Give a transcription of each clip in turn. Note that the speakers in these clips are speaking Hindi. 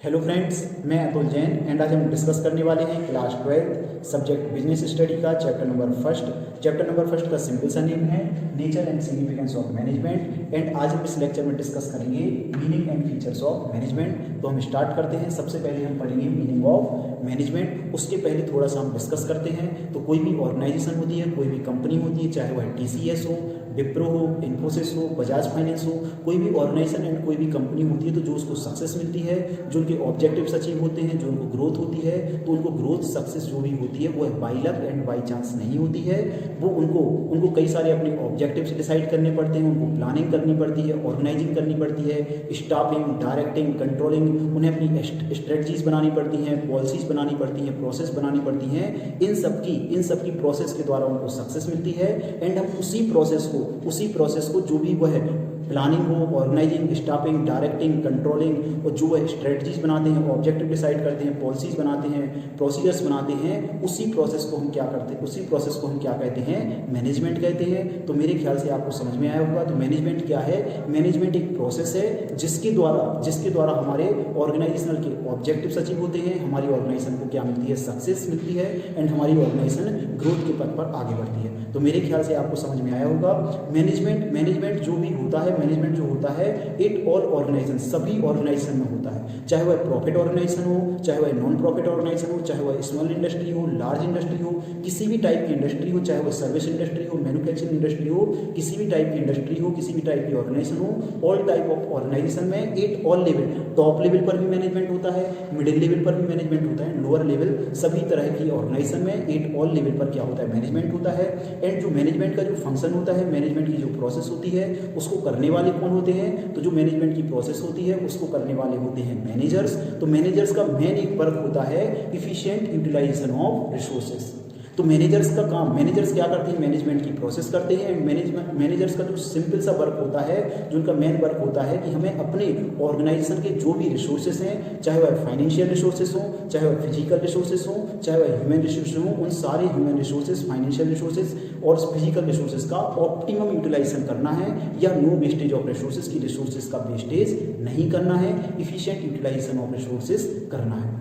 हेलो फ्रेंड्स, मैं अतुल जैन एंड आज हम डिस्कस करने वाले हैं क्लास 12 सब्जेक्ट बिजनेस स्टडी का चैप्टर नंबर फर्स्ट का सिंपल सा नेम है nature and significance of management. And आज हम इस लेक्चर में डिस्कस करेंगे meaning and features of management. तो हम स्टार्ट करते हैं। सबसे पहले हम पढ़ेंगे मीनिंग ऑफ मैनेजमेंट। उसके पहले थोड़ा सा हम डिस्कस करते हैं। तो कोई भी ऑर्गेनाइजेशन होती है, कोई भी कंपनी होती है, चाहे वह TCS हो, विप्रो हो, इन्फोसिस हो, बजाज फाइनेंस हो, कोई भी ऑर्गेनाइजेशन एंड कोई भी कंपनी होती है, तो जो उसको सक्सेस मिलती है, जो उनके ऑब्जेक्टिव्स अचीव होते हैं, जो उनको ग्रोथ होती है, तो उनको ग्रोथ सक्सेस जो भी होती है वो by luck and by chance नहीं होती है। वो उनको कई सारे अपने ऑब्जेक्टिव्स डिसाइड करने पड़ते हैं, उनको प्लानिंग करनी पड़ती है, ऑर्गेनाइजिंग करनी पड़ती है, स्टाफिंग, डायरेक्टिंग, कंट्रोलिंग, उन्हें अपनी स्ट्रेटजीज बनानी पड़ती हैं, पॉलिसीज बनानी पड़ती हैं, प्रोसेस बनानी पड़ती हैं। इन सबकी प्रोसेस के द्वारा उनको सक्सेस मिलती है। एंड हम उसी प्रोसेस को जो भी वह प्लानिंग हो, ऑर्गेनाइजिंग, स्टाफिंग, डायरेक्टिंग, कंट्रोलिंग और जो वह स्ट्रेटजीज बनाते हैं, ऑब्जेक्टिव डिसाइड करते हैं, पॉलिसीज बनाते हैं, प्रोसीजर्स बनाते हैं, उसी प्रोसेस को हम क्या कहते हैं, मैनेजमेंट कहते हैं। तो मेरे ख्याल से आपको समझ में आया होगा। तो मैनेजमेंट क्या है? मैनेजमेंट एक प्रोसेस है जिसके द्वारा हमारे ऑर्गेनाइजेशनल के ऑब्जेक्टिव्स अचीव होते हैं, हमारी ऑर्गेनाइजेशन को क्या मिलती है, सक्सेस मिलती है एंड हमारी ऑर्गेनाइजेशन ग्रोथ के पथ पर आगे बढ़ती है। तो मेरे ख्याल से आपको समझ में आया होगा। मैनेजमेंट जो भी होता है, मैनेजमेंट जो होता है इट ऑल ऑर्गेनाइजेशन, सभी ऑर्गेनाइजेशन में होता है, चाहे वह प्रॉफिट ऑर्गेनाइजेशन हो, चाहे वह नॉन प्रॉफिट ऑर्गेनाइजेशन हो, चाहे वह स्मॉल इंडस्ट्री हो, लार्ज इंडस्ट्री हो, किसी भी टाइप की इंडस्ट्री हो, चाहे वह सर्विस इंडस्ट्री हो, मैन्युफैक्चरिंग इंडस्ट्री हो, किसी भी टाइप की इंडस्ट्री हो, किसी भी टाइप की ऑर्गेनाइजेशन हो, ऑल टाइप ऑफ ऑर्गेनाइजेशन में at all level, top level पर भी मैनेजमेंट होता है, मिडिल लेवल पर भी मैनेजमेंट होता है, लोअर लेवल, सभी तरह की ऑर्गेनाइजेशन में एट ऑल लेवल पर क्या होता है, मैनेजमेंट होता है। एंड जो मैनेजमेंट का जो फंक्शन होता है, मैनेजमेंट की जो प्रोसेस होती है, उसको करने वाले कौन होते हैं? तो जो मैनेजमेंट की प्रोसेस होती है उसको करने वाले होते हैं मैनेजर्स। तो मैनेजर्स का मेन एक वर्क होता है इफिशिएंट यूटिलाइजेशन ऑफ रिसोर्सेज। तो मैनेजर्स का काम, मैनेजर्स क्या करते हैं, मैनेजमेंट की प्रोसेस करते हैं। मैनेजर्स का जो सिंपल सा वर्क होता है, जो उनका मेन वर्क होता है कि हमें अपने ऑर्गेनाइजेशन के जो भी रिसोर्सेज हैं, चाहे वह फाइनेंशियल रिसोर्सेज हो, चाहे वह फिजिकल रिसोर्सेज हो, चाहे वह ह्यूमन रिसोर्सेज हो, उन सारे ह्यूमन रिसोर्सेज, फाइनेंशियल रिसोर्सेज और फिजिकल रिसोर्सेज का ऑप्टिमम यूटिलाइजेशन करना है, या नो वेस्टेज ऑफ रिसोर्सेज की रिसोर्सेज का वेस्टेज नहीं करना है, इफिशिएंट यूटिलाइजेशन ऑफ रिसोर्सेज करना है।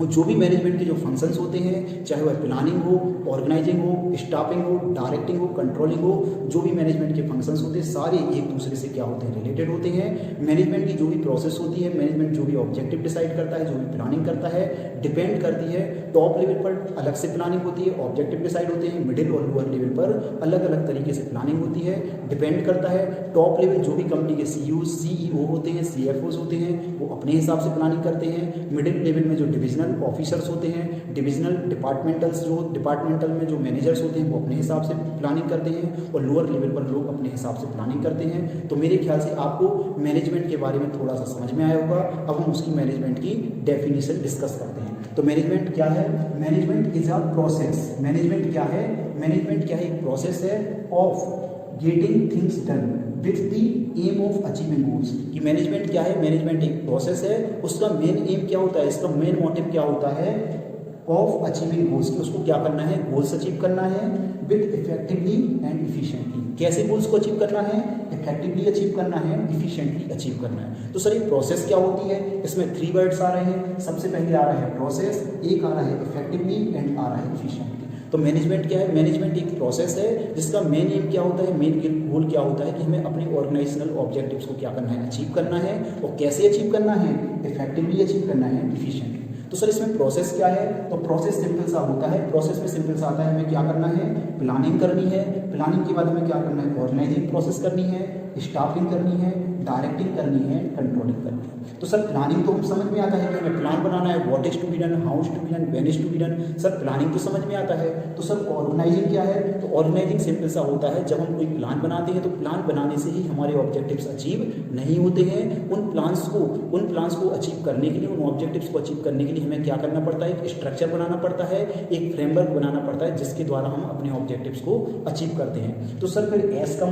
और जो भी मैनेजमेंट के जो फंक्शंस होते हैं, चाहे वह प्लानिंग हो, ऑर्गेनाइजिंग हो, स्टाफिंग हो, डायरेक्टिंग हो, कंट्रोलिंग हो, जो भी मैनेजमेंट के फंक्शंस होते हैं सारे एक दूसरे से क्या होते हैं, रिलेटेड होते हैं। मैनेजमेंट की जो भी प्रोसेस होती है, मैनेजमेंट जो भी ऑब्जेक्टिव डिसाइड करता है, जो भी प्लानिंग करता है, डिपेंड करती है। टॉप लेवल पर अलग से प्लानिंग होती है, ऑब्जेक्टिव डिसाइड होते हैं, मिडिल और लोअर लेवल पर अलग अलग तरीके से प्लानिंग होती है, डिपेंड करता है। टॉप लेवल जो भी कंपनी के CEO होते हैं, CFOs होते हैं, वो अपने हिसाब से प्लानिंग करते हैं। मिडिल लेवल में जो डिविजनल ऑफिसर्स होते हैं, डिविजनल डिपार्टमेंटल में जो मैनेजर्स होते हैं, वो अपने हिसाब से प्लानिंग करते हैं, और लोअर लेवल पर लोग अपने हिसाब से प्लानिंग करते हैं। तो मेरे ख्याल से आपको मैनेजमेंट के बारे में थोड़ा सा समझ में आया होगा। अब हम उसकी मैनेजमेंट की डेफिनेशन डिस्कस करते हैं। तो मैनेजमेंट क्या है? Management is a process. Management क्या है? एक प्रोसेस है of getting things done with the aim of achieving goals. कि मैनेजमेंट क्या है? मैनेजमेंट एक प्रोसेस है, उसका मेन एम क्या होता है, इसका मेन मोटिव क्या होता है, ऑफ अचीविंग गोल्स, कि उसको क्या करना है, गोल्स अचीव करना है विथ इफेक्टिवली एंड इफिशिएंटली। कैसे गोल्स को अचीव करना है? इफेक्टिवली अचीव करना है, इफिशिएंटली अचीव करना है। तो सर ये प्रोसेस क्या होती है? इसमें 3 वर्ड्स आ रहे हैं। सबसे पहले आ रहा है प्रोसेस, एक आ रहा है इफेक्टिवली एंड आ रहा है इफिशिएंटली। तो मैनेजमेंट क्या है? मैनेजमेंट एक प्रोसेस है जिसका मेन एम क्या होता है, मेन गोल क्या होता है कि हमें अपने ऑर्गेनाइजेशनल ऑब्जेक्टिव्स को क्या करना है, अचीव करना है। और कैसे अचीव करना है? इफेक्टिवली अचीव करना है, इफिशिएंटली। तो सर इसमें प्रोसेस क्या है? तो प्रोसेस सिंपल सा होता है। प्रोसेस में सिंपल सा आता है, हमें क्या करना है, प्लानिंग करनी है। प्लानिंग के बाद हमें क्या करना है, ऑर्गेनाइजिंग प्रोसेस करनी है, स्टाफिंग करनी है, डायरेक्टिंग करनी है, कंट्रोलिंग करनी है। तो सर प्लानिंग तो हम समझ में आता है कि हमें प्लान बनाना है, what is to be done, how is to be done, when is to be done. Sir planning तो समझ में आता है। तो सर ऑर्गेनाइजिंग क्या है? तो ऑर्गेनाइजिंग सिंपल सा होता है, जब हम कोई प्लान बनाते हैं तो प्लान बनाने से ही हमारे ऑब्जेक्टिव्स अचीव नहीं होते हैं। उन प्लान्स को अचीव करने के लिए, उन ऑब्जेक्टिव्स को अचीव करने के लिए हमें क्या करना पड़ता है, एक स्ट्रक्चर बनाना पड़ता है, एक फ्रेमवर्क बनाना पड़ता है, जिसके द्वारा हम अपने ऑब्जेक्टिव्स को अचीव करते हैं। तो सर फिर एस का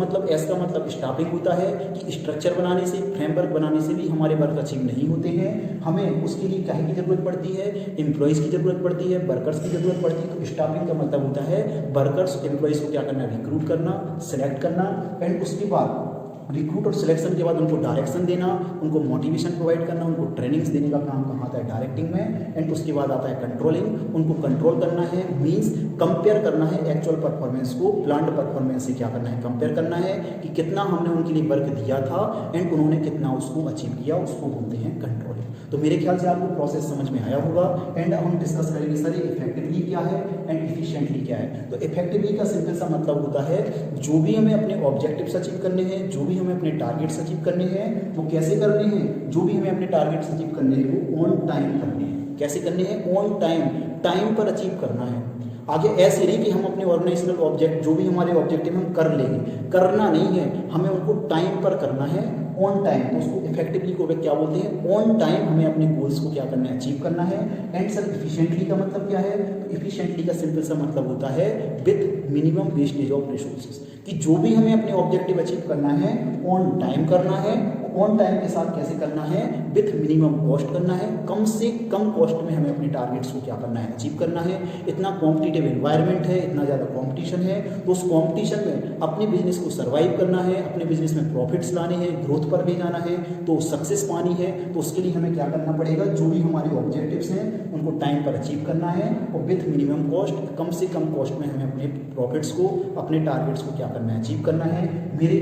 मतलब स्टाफिंग होता है, कि स्ट्रक्चर बनाने से, फ्रेमवर्क बनाने से भी हमारे वर्क अचीव नहीं होते हैं। हमें उसके लिए क्या की जरूरत पड़ती है, एम्प्लॉयज़ की जरूरत पड़ती है, वर्कर्स की जरूरत पड़ती है। तो स्टाफिंग का मतलब होता है वर्कर्स, एम्प्लॉयज़ को क्या करना, रिक्रूट करना, सेलेक्ट करना, एंड उसके बाद रिक्रूट और सिलेक्शन के बाद उनको डायरेक्शन देना, उनको मोटिवेशन प्रोवाइड करना, उनको ट्रेनिंग्स देने का काम कहाँ आता है, डायरेक्टिंग में। एंड उसके बाद आता है कंट्रोलिंग, उनको कंट्रोल करना है, मींस कंपेयर करना है एक्चुअल परफॉर्मेंस को प्लान्ड परफॉर्मेंस से क्या करना है, कंपेयर करना है कि कितना हमने उनके लिए वर्क दिया था एंड उन्होंने कितना उसको अचीव किया, उसको बोलते हैं कंट्रोलिंग। तो मेरे ख्याल से आपको प्रोसेस समझ में आया होगा। एंड अब हम डिस्कस करेंगे सर इफेक्टिवली क्या है एंड इफिशिएंटली क्या है। तो इफेक्टिवली का सिंपल सा मतलब होता है जो भी हमें अपने ऑब्जेक्टिव्स अचीव करने हैं, जो भी हमें अपने टारगेट्स अचीव करने हैं, वो कैसे करने हैं, जो भी हमें अपने टारगेट्स अचीव करने हैं वो ऑन टाइम करने हैं। कैसे करने हैं, ऑन टाइम, टाइम पर अचीव करना है। आगे ऐसे नहीं कि हम अपने ऑर्गेनाइजेशनल ऑब्जेक्ट जो भी हमारे ऑब्जेक्टिव हम कर लेंगे, करना नहीं है, हमें उनको टाइम पर करना है, ऑन टाइम। तो उसको इफेक्टिवली को क्या बोलते हैं, ऑन टाइम हमें अपने गोल्स को क्या करना है, अचीव करना है। एंड सर इफिशिएंटली का मतलब क्या है, तो इफिशिएंटली का सिंपल सा मतलब होता है with minimum wastage of resources, कि जो भी हमें अपने ऑब्जेक्टिव अचीव करना है ऑन टाइम करना है। ऑन टाइम के साथ कैसे करना है, विथ मिनिमम कॉस्ट करना है, कम से कम कॉस्ट में हमें अपने टारगेट्स को क्या करना है, अचीव करना है। इतना कॉम्पिटिटिव एनवायरनमेंट है, इतना ज़्यादा कॉम्पिटिशन है, तो उस कॉम्पिटिशन में अपने बिजनेस को सर्वाइव करना है, अपने बिजनेस में प्रॉफिट्स लाने हैं, ग्रोथ पर भी जाना है, तो सक्सेस पानी है। तो उसके लिए हमें क्या करना पड़ेगा, जो भी हमारे ऑब्जेक्टिव्स हैं उनको टाइम पर अचीव करना है और विथ मिनिमम कॉस्ट, कम से कम कॉस्ट में हमें अपने प्रॉफिट्स को, अपने टारगेट्स को क्या करना है, अचीव करना है। मेरे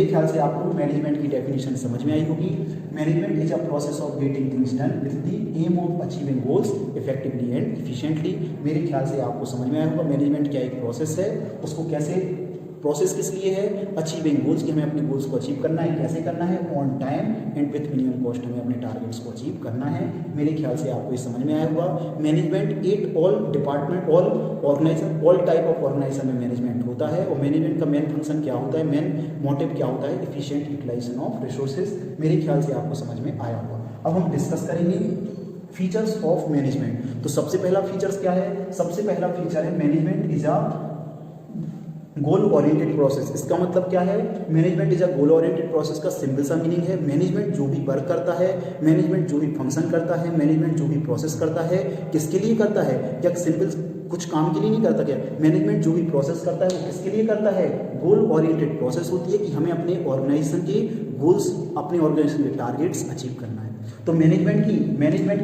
ख्याल से आपको मैनेजमेंट की डेफिनेशन समझ में आई होगी। Management is a process of getting things done with the aim of achieving goals effectively and efficiently. मेरे ख्याल से आपको समझ में आया होगा मैनेजमेंट क्या एक प्रोसेस है, उसको कैसे, प्रोसेस किस लिए है, अचीविंग गोल्स, कि हमें अपने गोल्स को अचीव करना है। कैसे करना है, on time and with minimum cost हमें अपने टारगेट्स को अचीव करना है। मेरे ख्याल से आपको ये समझ में आया होगा। Management at all department, all organization, all type of organization में मैनेजमेंट होता है। और मैनेजमेंट का मेन फंक्शन क्या होता है, मेन मोटिव क्या होता है, एफिशिएंट यूटिलाइजेशन ऑफ रिसोर्सेज। मेरे ख्याल से आपको समझ में आया होगा। अब हम डिस्कस करेंगे फीचर्स ऑफ मैनेजमेंट। तो सबसे पहला फीचर्स क्या है, सबसे पहला फीचर है management is a goal oriented process. इसका मतलब क्या है, management is a goal oriented process का सिंपल सा मीनिंग है मैनेजमेंट जो भी वर्क करता है, मैनेजमेंट जो भी फंक्शन करता है, मैनेजमेंट जो भी प्रोसेस करता है, किसके लिए करता है, क्या सिंपल कुछ काम के लिए नहीं करता क्या, मैनेजमेंट जो भी प्रोसेस करता है वो किसके लिए करता है, गोल ओरिएंटेड प्रोसेस होती है कि हमें अपने ऑर्गेनाइजेशन के गोल्स, अपने ऑर्गेनाइजेशन के टारगेट्स अचीव करना है। तो मैनेजमेंट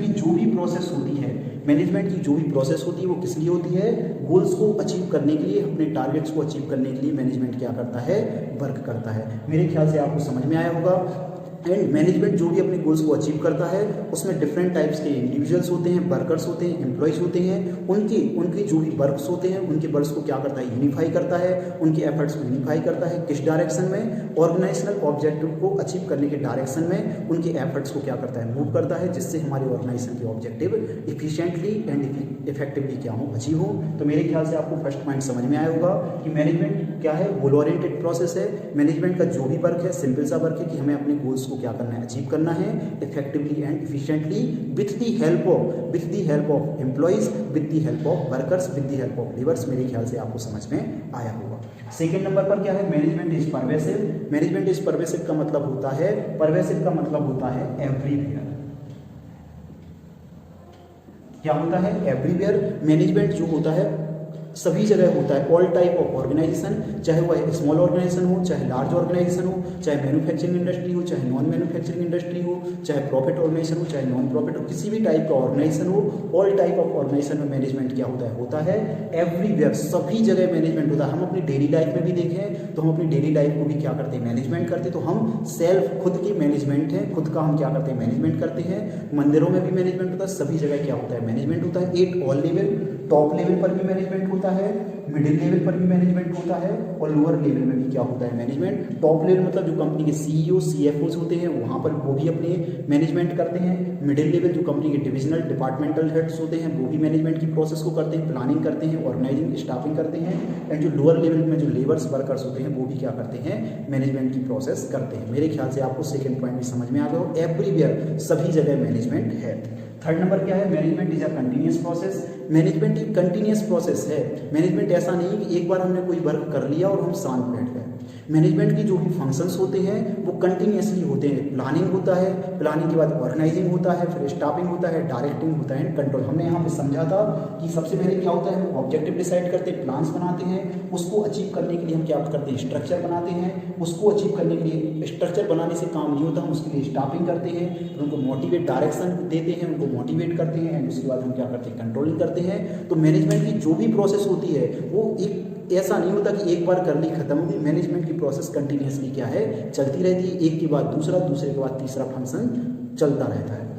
की जो भी प्रोसेस होती है, मैनेजमेंट की जो भी प्रोसेस होती है वो किस लिए होती है, गोल्स को अचीव करने के लिए, अपने टारगेट्स को अचीव करने के लिए मैनेजमेंट क्या करता है, वर्क करता है। मेरे ख्याल से आपको समझ में आया होगा। एंड मैनेजमेंट जो भी अपने गोल्स को अचीव करता है उसमें डिफरेंट टाइप्स के इंडिविजुअल्स होते हैं, वर्कर्स होते हैं, एम्प्लॉयज़ होते हैं। उनकी जो भी वर्क्स होते हैं उनके वर्क्स को क्या करता है, यूनिफाई करता है, उनके एफर्ट्स को यूनिफाई करता है। किस डायरेक्शन में, ऑर्गेनाइजेशनल ऑब्जेक्टिव को अचीव करने के डायरेक्शन में उनके एफर्ट्स को क्या करता है, मूव करता है, जिससे हमारे ऑर्गेनाइजेशन के ऑब्जेक्टिव इफिशिएंटली एंड इफेक्टिवली क्या हो, अचीव हो। तो मेरे ख्याल से आपको फर्स्ट पॉइंट समझ में आया होगा कि मैनेजमेंट क्या है, गोल ओरिएंटेड प्रोसेस है। मैनेजमेंट का जो भी वर्क है सिंपल सा वर्क है कि हमें अपने गोल्स को क्या करना है, अचीव करना है effectively and efficiently with the help of employees, with the help of workers, with the help of labours. मेरे ख्याल से आपको समझ में आया होगा। सेकेंड नंबर पर क्या है, management is pervasive. Management is pervasive का मतलब होता है, परवेसिव का मतलब होता है एवरीवेयर। क्या होता है, एवरीवेयर। मैनेजमेंट जो होता है सभी जगह होता है, ऑल टाइप ऑफ ऑर्गेनाइजेशन, चाहे वह स्मॉल ऑर्गेनाइजेशन हो, चाहे लार्ज ऑर्गेनाइजेशन हो, चाहे मैन्युफैक्चरिंग इंडस्ट्री हो, चाहे नॉन मैन्युफैक्चरिंग इंडस्ट्री हो, चाहे प्रॉफिट ऑर्गेनाइजेशन हो, चाहे नॉन प्रॉफिट हो, किसी भी टाइप का ऑर्गेनाइजेशन हो, ऑल टाइप ऑफ ऑर्गेनाइजेशन में मैनेजमेंट क्या होता है एवरीवेयर, सभी जगह मैनेजमेंट होता है। हम अपनी डेली लाइफ में भी देखें तो हम अपनी डेली लाइफ को भी क्या करते हैं, मैनेजमेंट करते हैं। तो हम सेल्फ, खुद की मैनेजमेंट है, खुद का हम क्या करते हैं, मैनेजमेंट करते हैं। मंदिरों में भी मैनेजमेंट होता है, सभी जगह क्या होता है, मैनेजमेंट होता है। At all level, top level पर भी मैनेजमेंट होता है, मिडिल लेवल पर भी मैनेजमेंट होता है और लोअर लेवल में भी क्या होता है, मैनेजमेंट। टॉप लेवल मतलब जो कंपनी के सीईओ, सीएफओज होते हैं वहाँ पर वो भी अपने मैनेजमेंट करते हैं। मिडिल लेवल जो कंपनी के डिविजनल डिपार्टमेंटल हेड्स होते हैं वो भी मैनेजमेंट की प्रोसेस को करते हैं, प्लानिंग करते हैं, ऑर्गेनाइजिंग, स्टाफिंग करते हैं। एंड जो लोअर लेवल में जो लेबर्स, वर्कर्स होते हैं वो भी क्या करते हैं, मैनेजमेंट की प्रोसेस करते हैं। मेरे ख्याल से आपको सेकेंड पॉइंट भी समझ में आ गया, एवरीवेयर, सभी जगह मैनेजमेंट है। थर्ड नंबर क्या है, management is a continuous process. Management एक कंटिन्यूस प्रोसेस है। मैनेजमेंट ऐसा नहीं है कि एक बार हमने कोई वर्क कर लिया और हम शांत बैठ गए। मैनेजमेंट की जो भी फंक्शंस होते हैं वो कंटिन्यूसली होते हैं। प्लानिंग होता है, प्लानिंग के बाद ऑर्गेनाइजिंग होता है, फिर स्टाफिंग होता है, डायरेक्टिंग होता है, कंट्रोल। हमने यहाँ पे समझा था कि सबसे पहले क्या होता है, हम ऑब्जेक्टिव डिसाइड करते हैं, प्लान्स बनाते हैं, उसको अचीव करने के लिए हम क्या करते हैं, स्ट्रक्चर बनाते हैं, उसको अचीव करने के लिए स्ट्रक्चर बनाने से काम नहीं होता, हम उसके लिए स्टाफिंग करते हैं, फिर उनको मोटिवेट डायरेक्शन देते हैं, उनको मोटिवेट करते हैं, एंड उसके बाद हम क्या करते हैं, कंट्रोलिंग करते हैं। तो मैनेजमेंट की जो भी प्रोसेस होती है वो एक ऐसा नहीं होता कि एक बार कर ली खत्म होगी। मैनेजमेंट की प्रोसेस कंटिन्यूसली क्या है, चलती रहती है, एक के बाद दूसरा, दूसरे के बाद तीसरा फंक्शन चलता रहता है।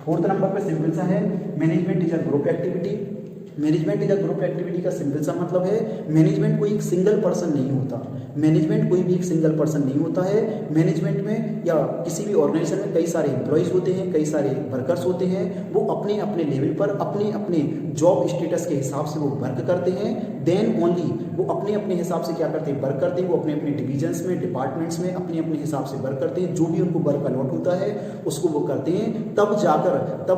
फोर्थ नंबर पे सिंपल सा है, management is a group activity. Management is a group activity का सिंपल सा मतलब है, मैनेजमेंट कोई एक सिंगल पर्सन नहीं होता। मैनेजमेंट कोई भी एक सिंगल पर्सन नहीं होता है। मैनेजमेंट में या किसी भी ऑर्गेनाइजेशन में कई सारे एम्प्लॉयज़ होते हैं, कई सारे वर्कर्स होते हैं, वो अपने अपने लेवल पर अपने अपने जॉब स्टेटस के हिसाब से वो वर्क करते हैं। देन ओनली वो अपने अपने हिसाब से क्या करते हैं, वर्क करते हैं। वो अपने अपने डिविजन्स में, डिपार्टमेंट्स में अपने अपने हिसाब से वर्क करते हैं। जो भी उनको वर्क अलॉट होता है उसको वो करते हैं, तब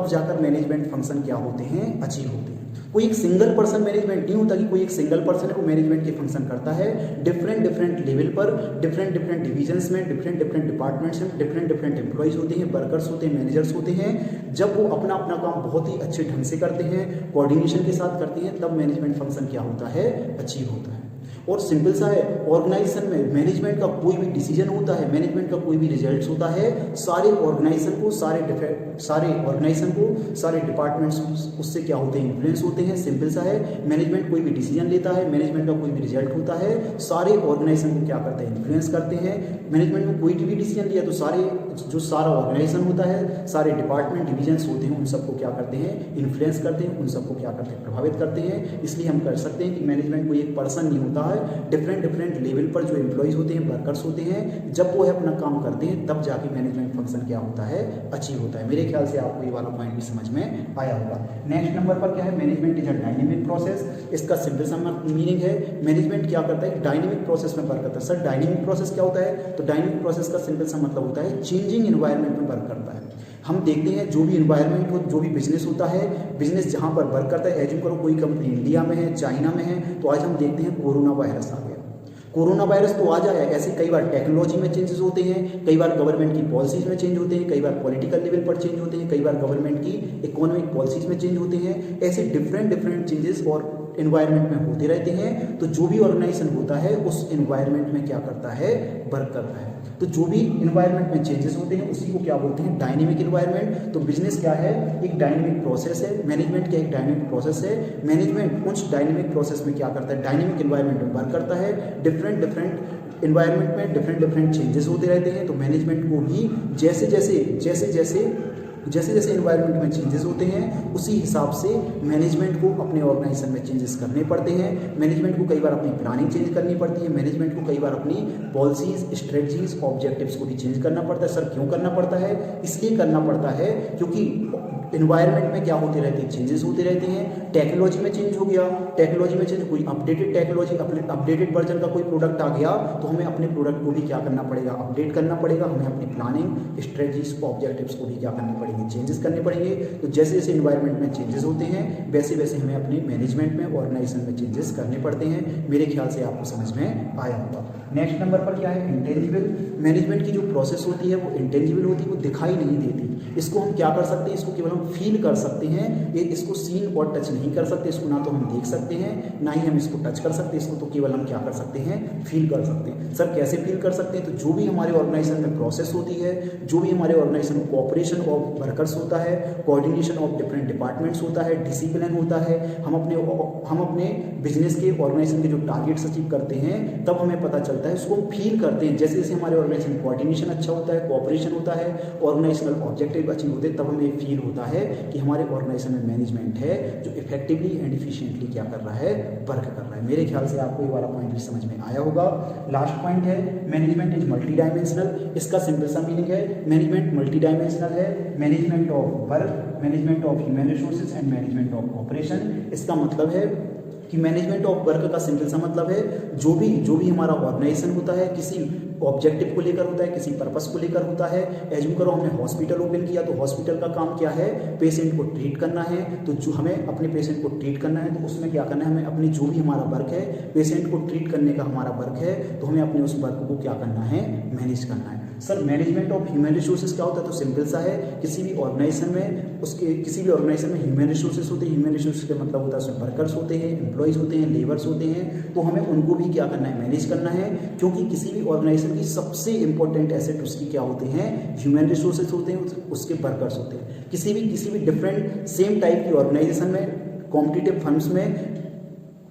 जाकर मैनेजमेंट फंक्शन क्या होते हैं, अचीव होते हैं। कोई एक सिंगल पर्सन मैनेजमेंट नहीं होता कि कोई एक सिंगल पर्सन है वो मैनेजमेंट के फंक्शन करता है। डिफरेंट लेवल पर, डिफरेंट डिविजन्स में, डिफरेंट डिपार्टमेंट्स में डिफरेंट एम्प्लॉयज़ होते हैं, वर्कर्स होते हैं, मैनेजर्स होते हैं। जब वो अपना अपना काम बहुत ही अच्छे ढंग से करते हैं, कोऑर्डिनेशन के साथ करते हैं, तब मैनेजमेंट फंक्शन क्या होता है, अचीव होता है। और सिंपल सा है, ऑर्गेनाइजेशन में मैनेजमेंट का कोई भी डिसीजन होता है, मैनेजमेंट का कोई भी रिजल्ट्स होता है, सारे ऑर्गेनाइजेशन को, सारे डिपार्टमेंट्स उससे क्या होते हैं, इन्फ्लुएंस होते हैं। सिंपल सा है, मैनेजमेंट कोई भी डिसीजन लेता है, मैनेजमेंट का कोई भी रिजल्ट होता है, सारे ऑर्गेनाइजेशन को क्या करते हैं, इन्फ्लुएंस करते हैं। मैनेजमेंट में कोई भी डिसीजन लिया तो सारा ऑर्गेनाइजेशन होता है, सारे डिपार्टमेंट डिविजन्स होते हैं, उन सबको क्या करते हैं, इन्फ्लुएंस करते हैं, उन सबको क्या करते हैं, प्रभावित करते हैं। इसलिए हम कर सकते हैं कि मैनेजमेंट कोई एक पर्सन नहीं होता है। डिफरेंट लेवल पर जो एम्प्लॉयज़ होते हैं, वर्कर्स होते हैं, जब वो है अपना काम करते हैं, तब जाके मैनेजमेंट फंक्शन क्या होता है, अचीव होता है। मेरे ख्याल से आपको ये वाला पॉइंट भी समझ में आया होगा। नेक्स्ट नंबर पर क्या है, management is a dynamic process. इसका सिंपल सा मीनिंग है, मैनेजमेंट क्या करता है, डायनेमिक प्रोसेस में वर्क करता है। सर डायनेमिक प्रोसेस क्या होता है, तो डायनेमिक प्रोसेस का सिंपल सा मतलब होता है चेंजिंग एनवायरनमेंट में वर्क करता है। हम देखते हैं जो भी इन्वायरमेंट हो, जो भी बिजनेस होता है, बिजनेस जहाँ पर वर्क करता है, एज्यूम करो कोई कंपनी इंडिया में है, चाइना में है, तो आज हम देखते हैं कोरोना वायरस आ गया। कोरोना वायरस तो आ जाए, ऐसे कई बार टेक्नोलॉजी में चेंजेस होते हैं, कई बार गवर्नमेंट की पॉलिसीज़ में चेंज होते हैं, कई बार पॉलिटिकल लेवल पर चेंज होते हैं, कई बार गवर्नमेंट की इकोनॉमिक पॉलिसीज़ में चेंज होते हैं। ऐसे डिफरेंट चेंजेस और एनवायरनमेंट में होते रहते हैं। तो जो भी ऑर्गेनाइजेशन होता है उस एनवायरनमेंट में क्या करता है, वर्क करता है। तो जो भी एनवायरनमेंट में चेंजेस होते हैं उसी को क्या बोलते हैं, डायनेमिक एनवायरनमेंट। तो बिजनेस क्या है, एक डायनेमिक प्रोसेस है। मैनेजमेंट क्या एक डायनेमिक प्रोसेस है। मैनेजमेंट उस डायनेमिक प्रोसेस में क्या करता है, डायनेमिक एनवायरनमेंट में वर्क करता है। डिफरेंट एनवायरनमेंट में डिफरेंट चेंजेस होते रहते हैं। तो मैनेजमेंट को भी जैसे एनवायरनमेंट में चेंजेस होते हैं, उसी हिसाब से मैनेजमेंट को अपने ऑर्गेनाइजेशन में चेंजेस करने पड़ते हैं। मैनेजमेंट को कई बार अपनी प्लानिंग चेंज करनी पड़ती है। मैनेजमेंट को कई बार अपनी पॉलिसीज, स्ट्रेटजीज, ऑब्जेक्टिव्स को भी चेंज करना पड़ता है। सर क्यों करना पड़ता है, इसलिए करना पड़ता है क्योंकि एनवायरनमेंट में क्या होते रहते हैं, चेंजेस होते रहते हैं। टेक्नोलॉजी में चेंज हो गया, टेक्नोलॉजी में चेंज, कोई अपडेटेड टेक्नोलॉजी, अपडेटेड वर्जन का कोई प्रोडक्ट आ गया, तो हमें अपने प्रोडक्ट को भी क्या करना पड़ेगा, अपडेट करना पड़ेगा। हमें अपनी प्लानिंग, स्ट्रेटजीज, ऑब्जेक्टिव्स को भी क्या करनी पड़ेगी, चेंजेस करने पड़ेंगे। तो जैसे जैसे एनवायरनमेंट में चेंजेस होते हैं, वैसे वैसे हमें अपने मैनेजमेंट में, ऑर्गेनाइजेशन में चेंजेस करने पड़ते हैं। मेरे ख्याल से आपको समझ में आया होगा। नेक्स्ट नंबर पर क्या है, इंटेंजिबल। मैनेजमेंट की जो प्रोसेस होती है वो इंटेंजिबल होती है, वो दिखाई नहीं देती। इसको हम क्या कर सकते हैं, इसको केवल हम फील कर सकते हैं। इसको सीन और टच नहीं कर सकते। इसको ना तो हम देख सकते हैं, ना ही हम इसको टच कर सकते हैं। इसको तो केवल हम क्या कर सकते हैं, फील कर सकते हैं। सर कैसे फील कर सकते हैं, तो जो भी हमारे ऑर्गेनाइजेशन में प्रोसेस होती है, जो भी हमारे ऑर्गेनाइजेशन में कोऑपरेशन ऑफ वर्कर्स होता है, कोऑर्डिनेशन ऑफ डिफरेंट डिपार्टमेंट्स होता है, डिसिप्लिन होता है, हम अपने बिजनेस के, ऑर्गेनाइजेशन के जो टारगेट्स अचीव करते हैं, तब हमें पता चलता है, उसको हम फील करते हैं। जैसे जैसे हमारे ऑर्गेनाइजेशन कोऑर्डिनेशन अच्छा होता है, कोऑपरेशन होता है, ऑर्गेनाइजेशनल ऑब्जेक्टिव अचीव होते हैं, तब हमें फील होता है कि हमारे ऑर्गेनाइजेशन में मैनेजमेंट है जो इफेक्टिवली एंड इफिशिएंटली क्या कर रहा है, वर्क कर रहा है। मेरे ख्याल से आपको ये वाला पॉइंट भी समझ में आया होगा। लास्ट पॉइंट है, मैनेजमेंट इज मल्टी डायमेंशनल। इसका सिंपल सा मीनिंग है, मैनेजमेंट मल्टी डायमेंशनल है। Management of work, management of human resources and management of operation. इसका मतलब है कि मैनेजमेंट ऑफ वर्क का सिंपल सा मतलब है जो भी हमारा ऑर्गेनाइजेशन होता है किसी ऑब्जेक्टिव को लेकर होता है, किसी पर्पस को लेकर होता है। एज्यूम करो हमने हॉस्पिटल ओपन किया तो हॉस्पिटल का काम क्या है, पेशेंट को ट्रीट करना है। तो जो हमें अपने पेशेंट को ट्रीट करना है तो उसमें क्या करना है, हमें अपनी जो भी हमारा वर्क है, पेशेंट को ट्रीट करने का हमारा वर्क है, तो हमें अपने उस वर्क को क्या करना है, मैनेज करना है। Sir management of human resources क्या होता है, तो सिंपल सा है, किसी भी ऑर्गेनाइजेशन में ह्यूमन रिसोर्सेज होते हैं। ह्यूमन रिसोर्सेज का मतलब होता है उसमें वर्कर्स होते हैं, एम्प्लॉइज होते हैं, लेबर्स होते हैं, तो हमें उनको भी क्या करना है, मैनेज करना है। क्योंकि किसी भी ऑर्गेनाइजेशन की सबसे इंपॉर्टेंट एसेट उसकी क्या होते हैं, ह्यूमन रिसोर्सेज होते हैं, उसके वर्कर्स होते हैं। किसी भी डिफरेंट सेम टाइप की ऑर्गेनाइजेशन में, कॉम्पिटिटिव फर्म्स में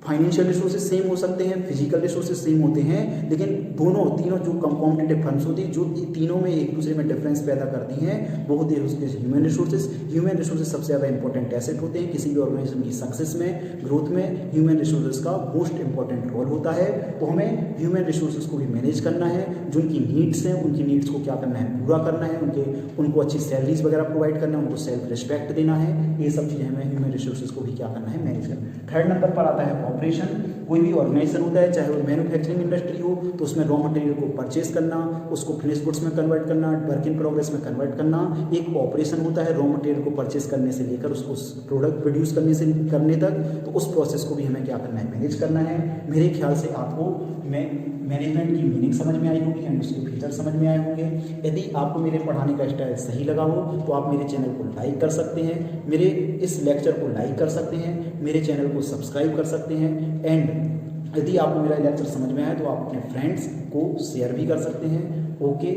फाइनेंशियल रिसोर्सेज सेम हो सकते हैं, फिजिकल रिसोर्सेज सेम होते हैं, लेकिन तीनों जो कॉम्पिटिटिव फर्म्स होती हैं जो तीनों में एक दूसरे में डिफरेंस पैदा करती हैं वो होते हैं उसके ह्यूमन रिसोर्सेज। ह्यूमन रिसोर्सेज सबसे ज़्यादा इंपॉर्टेंट एसेट होते हैं किसी भी ऑर्गेनाइजेशन की सक्सेस में, ग्रोथ में ह्यूमन रिसोर्सेज का मोस्ट इंपॉर्टेंट रोल होता है। तो हमें ह्यूमन रिसोर्सेज को भी मैनेज करना है, जो उनकी नीड्स हैं उनकी नीड्स को क्या करना है, पूरा करना है, उनको अच्छी सैलरीज वगैरह प्रोवाइड करना है, उनको सेल्फ रिस्पेक्ट देना है। ये सब चीज़ें हमें ह्यूमन रिसोर्सेज को भी क्या करना है, मैनेज करना है। थर्ड नंबर पर आता है ऑपरेशन। कोई भी ऑर्गेनाइजेशन होता है, चाहे वो मैन्युफैक्चरिंग इंडस्ट्री हो, तो उसमें रॉ मटेरियल को परचेज करना, उसको फिनिश गुड्स में कन्वर्ट करना, वर्क इन प्रोग्रेस में कन्वर्ट करना, एक ऑपरेशन होता है। रॉ मटेरियल को परचेज करने से लेकर उसको प्रोडक्ट प्रोड्यूस करने तक, तो उस प्रोसेस को भी हमें क्या करना है, मैनेज करना है। मेरे ख्याल से आपको मैनेजमेंट की मीनिंग समझ में आई होगी एंड उसके फीचर समझ में आए होंगे। यदि आपको मेरे पढ़ाने का स्टाइल सही लगा हो तो आप मेरे चैनल को लाइक कर सकते हैं, मेरे इस लेक्चर को लाइक कर सकते हैं, मेरे चैनल को सब्सक्राइब कर सकते हैं। एंड यदि आपको मेरा लेक्चर समझ में आया तो आप अपने फ्रेंड्स को शेयर भी कर सकते हैं। ओके।